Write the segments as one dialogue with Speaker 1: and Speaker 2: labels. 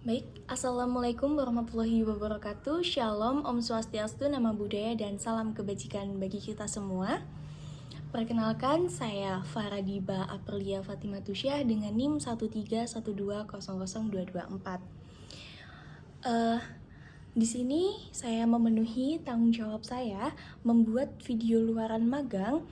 Speaker 1: Baik, Assalamualaikum warahmatullahi wabarakatuh. Shalom, Om Swastiastu, Nama Budaya, dan salam kebajikan bagi kita semua. Perkenalkan, saya Faradiba Aprilia Fatimah Tusyah dengan NIM 131200224. Di sini saya memenuhi tanggung jawab saya membuat video luaran magang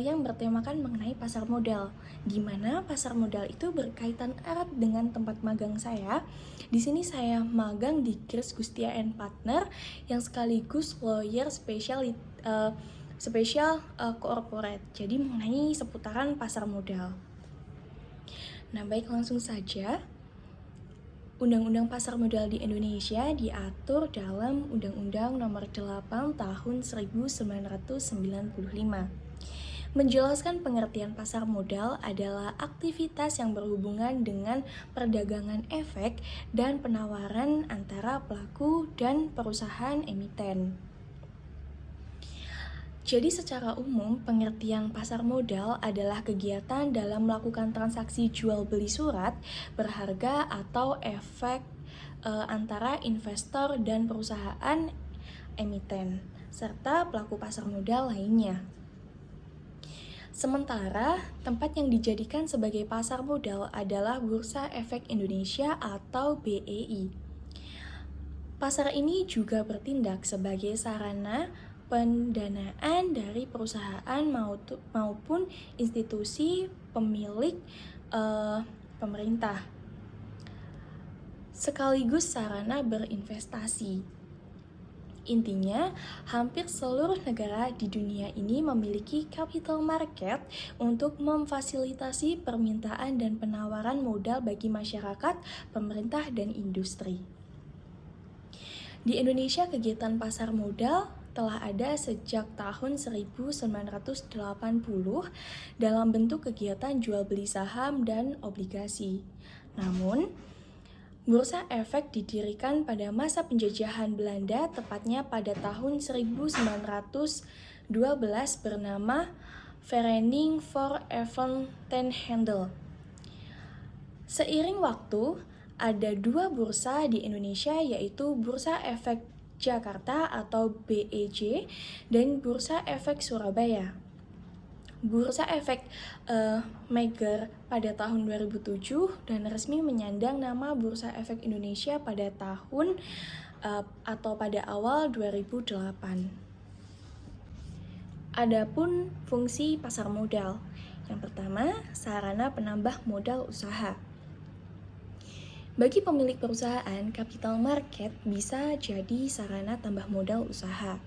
Speaker 1: yang bertemakan mengenai pasar modal, di mana pasar modal itu berkaitan erat dengan tempat magang saya. Di sini saya magang di Kris Gustia and Partner yang sekaligus lawyer spesial corporate. Jadi mengenai seputaran pasar modal. Nah, baik, langsung saja. Undang-Undang Pasar Modal di Indonesia diatur dalam Undang-Undang Nomor 8 Tahun 1995. Menjelaskan pengertian pasar modal adalah aktivitas yang berhubungan dengan perdagangan efek dan penawaran antara pelaku dan perusahaan emiten. Jadi secara umum, pengertian pasar modal adalah kegiatan dalam melakukan transaksi jual beli surat berharga atau efek antara investor dan perusahaan emiten, serta pelaku pasar modal lainnya. Sementara, tempat yang dijadikan sebagai pasar modal adalah Bursa Efek Indonesia atau BEI. Pasar ini juga bertindak sebagai sarana pendanaan dari perusahaan maupun institusi pemilik pemerintah, sekaligus sarana berinvestasi. Intinya, hampir seluruh negara di dunia ini memiliki capital market untuk memfasilitasi permintaan dan penawaran modal bagi masyarakat, pemerintah, dan industri. Di Indonesia, kegiatan pasar modal telah ada sejak tahun 1980 dalam bentuk kegiatan jual beli saham dan obligasi. Namun, Bursa Efek didirikan pada masa penjajahan Belanda, tepatnya pada tahun 1912 bernama Vereniging voor Even ten Handel. Seiring waktu, ada dua bursa di Indonesia, yaitu Bursa Efek Jakarta atau BEJ dan Bursa Efek Surabaya. Bursa Efek Mager pada tahun 2007 dan resmi menyandang nama Bursa Efek Indonesia pada tahun atau pada awal 2008. Adapun fungsi pasar modal. Yang pertama, sarana penambah modal usaha. Bagi pemilik perusahaan, capital market bisa jadi sarana tambah modal usaha.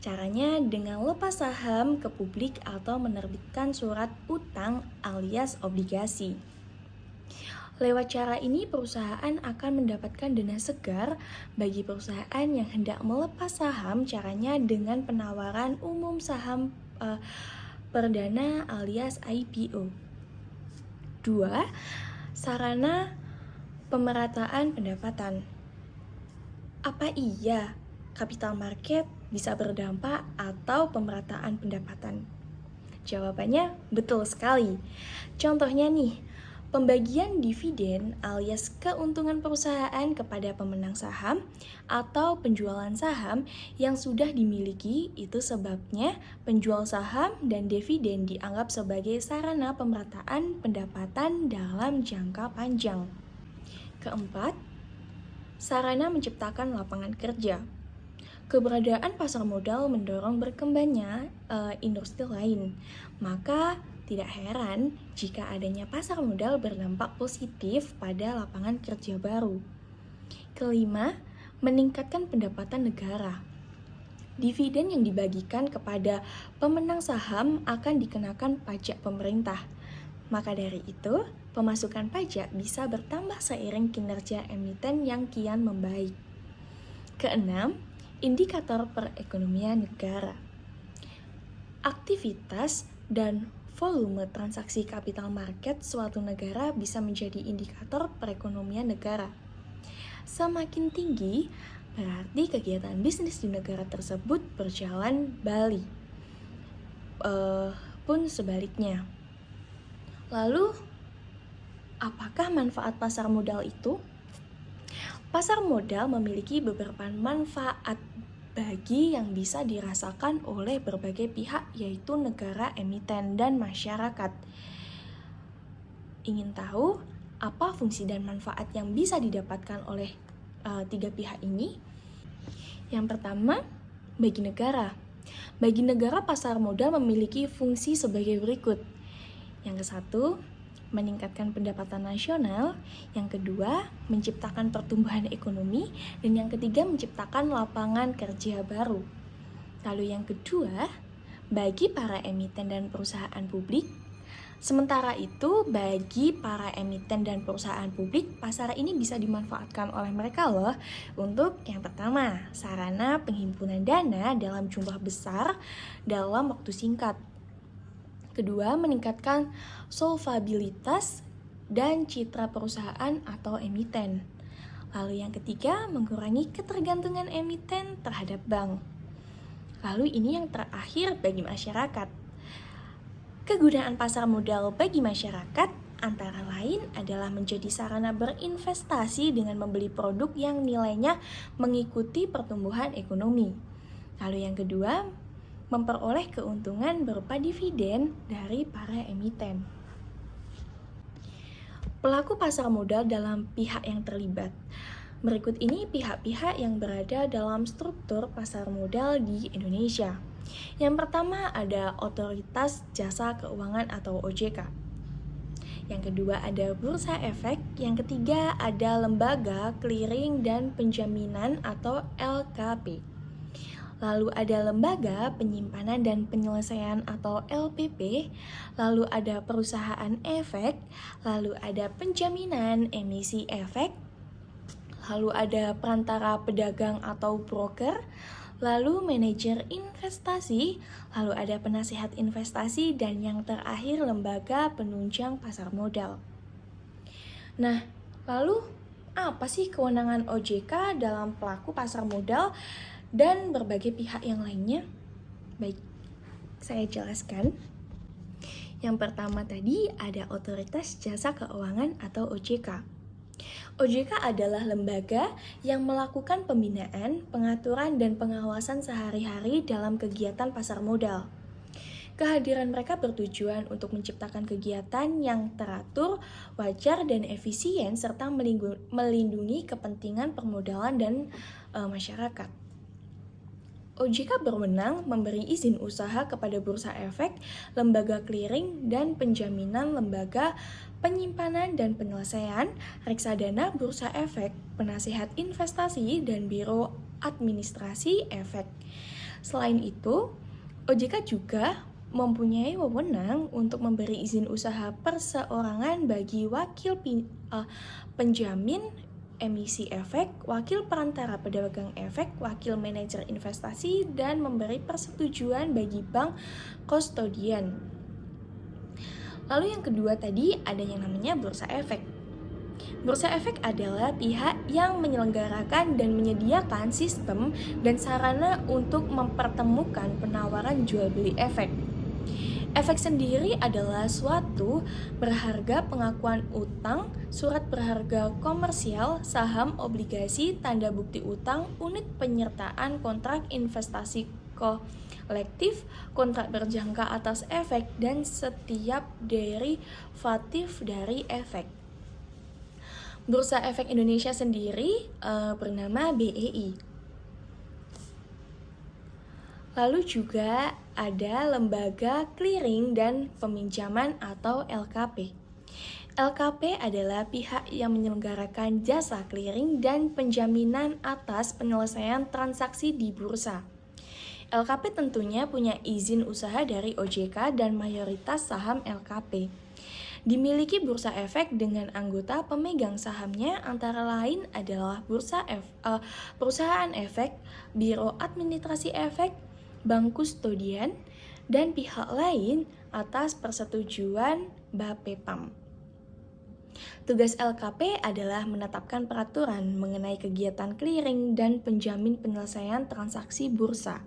Speaker 1: Caranya dengan lepas saham ke publik atau menerbitkan surat utang alias obligasi. Lewat cara ini, perusahaan akan mendapatkan dana segar. Bagi perusahaan yang hendak melepas saham, caranya dengan penawaran umum saham perdana alias IPO. 2. Sarana pemerataan pendapatan. Apa iya capital market bisa berdampak atau pemerataan pendapatan? Jawabannya betul sekali. Contohnya nih, pembagian dividen alias keuntungan perusahaan kepada pemenang saham atau penjualan saham yang sudah dimiliki. Itu sebabnya penjual saham dan dividen dianggap sebagai sarana pemerataan pendapatan dalam jangka panjang. Keempat, sarana menciptakan lapangan kerja. Keberadaan pasar modal mendorong berkembangnya industri lain. Maka tidak heran jika adanya pasar modal berdampak positif pada lapangan kerja baru. Kelima, meningkatkan pendapatan negara. Dividen yang dibagikan kepada pemenang saham akan dikenakan pajak pemerintah. Maka dari itu, pemasukan pajak bisa bertambah seiring kinerja emiten yang kian membaik. Keenam, indikator perekonomian negara. Aktivitas dan volume transaksi capital market suatu negara bisa menjadi indikator perekonomian negara. Semakin tinggi, berarti kegiatan bisnis di negara tersebut berjalan bali. Pun sebaliknya. Lalu, apakah manfaat pasar modal itu? Pasar modal memiliki beberapa manfaat bagi yang bisa dirasakan oleh berbagai pihak, yaitu negara, emiten, dan masyarakat. Ingin tahu apa fungsi dan manfaat yang bisa didapatkan oleh tiga pihak ini? Yang pertama, bagi negara. Bagi negara, pasar modal memiliki fungsi sebagai berikut. Yang ke-1, meningkatkan pendapatan nasional. Yang kedua, menciptakan pertumbuhan ekonomi. Dan yang ketiga, menciptakan lapangan kerja baru. Lalu yang kedua, bagi para emiten dan perusahaan publik. Sementara itu, bagi para emiten dan perusahaan publik, pasar ini bisa dimanfaatkan oleh mereka loh. Untuk yang pertama, sarana penghimpunan dana dalam jumlah besar dalam waktu singkat. Kedua, meningkatkan solvabilitas dan citra perusahaan atau emiten. Lalu yang ketiga, mengurangi ketergantungan emiten terhadap bank. Lalu ini yang terakhir bagi masyarakat. Kegunaan pasar modal bagi masyarakat antara lain adalah menjadi sarana berinvestasi dengan membeli produk yang nilainya mengikuti pertumbuhan ekonomi. Lalu yang kedua, memperoleh keuntungan berupa dividen dari para emiten. Pelaku pasar modal dalam pihak yang terlibat. Berikut ini pihak-pihak yang berada dalam struktur pasar modal di Indonesia. Yang pertama ada Otoritas Jasa Keuangan atau OJK. Yang kedua ada Bursa Efek. Yang ketiga ada Lembaga Clearing dan Penjaminan atau LKP. Lalu ada Lembaga Penyimpanan dan Penyelesaian atau LPP. Lalu ada Perusahaan Efek. Lalu ada Penjaminan Emisi Efek. Lalu ada Perantara Pedagang atau Broker. Lalu manajer investasi, lalu ada penasihat investasi, dan yang terakhir lembaga penunjang pasar modal. Nah, lalu apa sih kewenangan OJK dalam pelaku pasar modal dan berbagai pihak yang lainnya? Baik, saya jelaskan. Yang pertama tadi ada Otoritas Jasa Keuangan atau OJK. OJK adalah lembaga yang melakukan pembinaan, pengaturan, dan pengawasan sehari-hari dalam kegiatan pasar modal. Kehadiran mereka bertujuan untuk menciptakan kegiatan yang teratur, wajar, dan efisien, serta melindungi kepentingan permodalan dan masyarakat. OJK berwenang memberi izin usaha kepada Bursa Efek, Lembaga Clearing dan Penjaminan, Lembaga Penyimpanan dan Penyelesaian, Reksadana Bursa Efek, Penasihat Investasi, dan Biro Administrasi Efek. Selain itu, OJK juga mempunyai wewenang untuk memberi izin usaha perseorangan bagi wakil penjamin emisi efek, wakil perantara pedagang efek, wakil manajer investasi, dan memberi persetujuan bagi bank kustodian. Lalu yang kedua tadi ada yang namanya Bursa Efek. Bursa Efek adalah pihak yang menyelenggarakan dan menyediakan sistem dan sarana untuk mempertemukan penawaran jual beli efek. Efek sendiri adalah suatu berharga pengakuan utang, surat berharga komersial, saham, obligasi, tanda bukti utang, unit penyertaan, kontrak investasi kolektif, kontrak berjangka atas efek, dan setiap derivatif dari efek. Bursa Efek Indonesia sendiri bernama BEI. Lalu juga ada Lembaga Clearing dan Peminjaman atau LKP. LKP adalah pihak yang menyelenggarakan jasa clearing dan penjaminan atas penyelesaian transaksi di bursa. LKP tentunya punya izin usaha dari OJK dan mayoritas saham LKP. Dimiliki Bursa Efek dengan anggota pemegang sahamnya antara lain adalah Perusahaan Efek, Biro Administrasi Efek, Bank Kustodian, dan pihak lain atas persetujuan BAPEPAM. Tugas LKP adalah menetapkan peraturan mengenai kegiatan clearing dan penjamin penyelesaian transaksi bursa.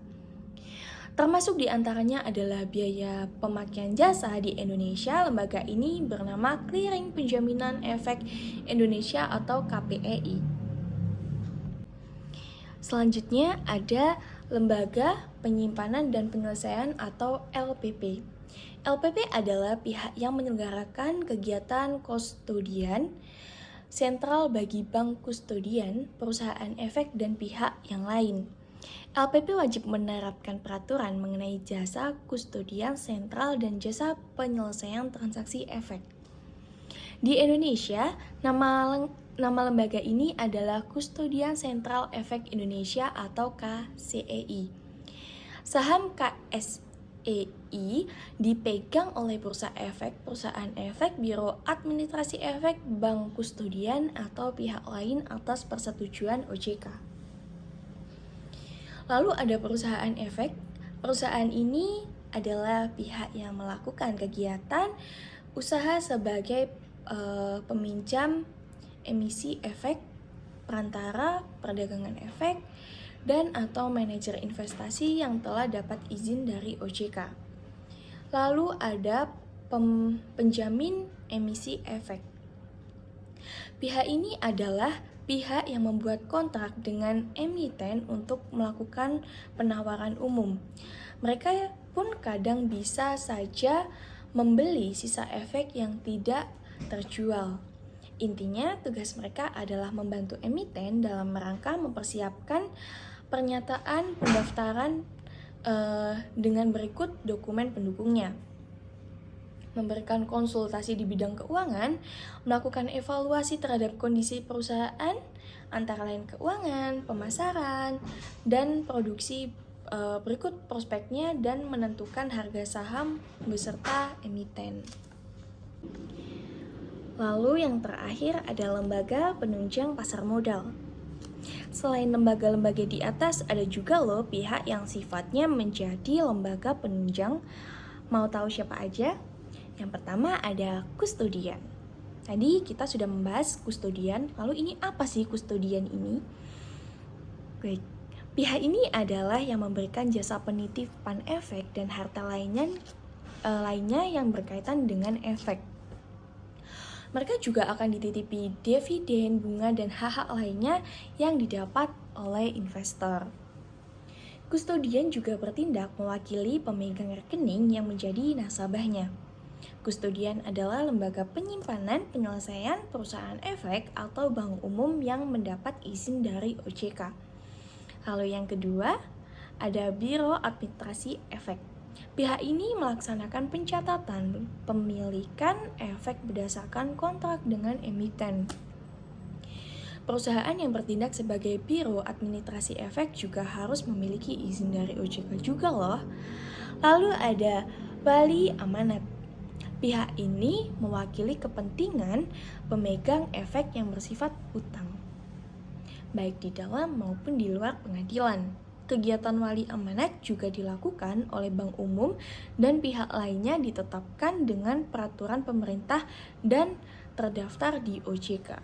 Speaker 1: Termasuk diantaranya adalah biaya pemakaian jasa di Indonesia. Lembaga ini bernama Clearing Penjaminan Efek Indonesia atau KPEI. Selanjutnya ada Lembaga Penyimpanan dan Penyelesaian atau LPP. LPP adalah pihak yang menyelenggarakan kegiatan kustodian sentral bagi bank kustodian, perusahaan efek, dan pihak yang lain. LPP wajib menerapkan peraturan mengenai jasa kustodian sentral dan jasa penyelesaian transaksi efek. Di Indonesia, nama lembaga ini adalah Kustodian Sentral Efek Indonesia atau KSEI. Saham KSEI dipegang oleh Bursa Efek, Perusahaan Efek, Biro Administrasi Efek, Bank Kustodian, atau pihak lain atas persetujuan OJK. Lalu ada perusahaan efek. Perusahaan ini adalah pihak yang melakukan kegiatan usaha sebagai peminjam emisi efek, perantara perdagangan efek, dan atau manajer investasi yang telah dapat izin dari OJK. Lalu ada penjamin emisi efek. Pihak ini adalah pihak yang membuat kontrak dengan emiten untuk melakukan penawaran umum. Mereka pun kadang bisa saja membeli sisa efek yang tidak terjual. Intinya, tugas mereka adalah membantu emiten dalam rangka mempersiapkan pernyataan pendaftaran dengan berikut dokumen pendukungnya. Memberikan konsultasi di bidang keuangan, melakukan evaluasi terhadap kondisi perusahaan, antara lain keuangan, pemasaran, dan produksi berikut prospeknya, dan menentukan harga saham beserta emiten. Lalu yang terakhir ada lembaga penunjang pasar modal. Selain lembaga-lembaga di atas, ada juga loh pihak yang sifatnya menjadi lembaga penunjang. Mau tahu siapa aja? Yang pertama ada kustodian. Tadi kita sudah membahas kustodian, lalu ini apa sih kustodian ini? Baik, pihak ini adalah yang memberikan jasa penitipan efek dan harta lainnya yang berkaitan dengan efek. Mereka juga akan dititipi dividen, bunga, dan hak-hak lainnya yang didapat oleh investor. Kustodian juga bertindak mewakili pemegang rekening yang menjadi nasabahnya. Kustodian adalah lembaga penyimpanan penyelesaian perusahaan efek atau bank umum yang mendapat izin dari OJK. Lalu yang kedua, ada Biro Administrasi Efek. Pihak ini melaksanakan pencatatan pemilikan efek berdasarkan kontrak dengan emiten. Perusahaan yang bertindak sebagai Biro Administrasi Efek juga harus memiliki izin dari OJK juga loh. Lalu ada Wali Amanat. Pihak ini mewakili kepentingan pemegang efek yang bersifat hutang, baik di dalam maupun di luar pengadilan. Kegiatan wali amanat juga dilakukan oleh bank umum dan pihak lainnya ditetapkan dengan peraturan pemerintah dan terdaftar di OJK.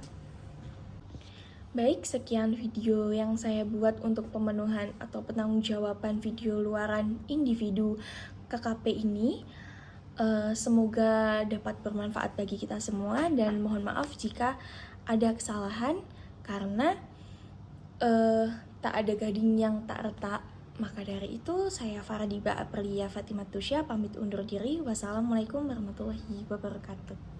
Speaker 1: Baik, sekian video yang saya buat untuk pemenuhan atau penanggung-jawaban video luaran individu KKP ini. Semoga dapat bermanfaat bagi kita semua, dan mohon maaf jika ada kesalahan karena tak ada gading yang tak retak. Maka dari itu, saya Faradiba Aprilia Fatimah Tusya pamit undur diri. Wassalamualaikum warahmatullahi wabarakatuh.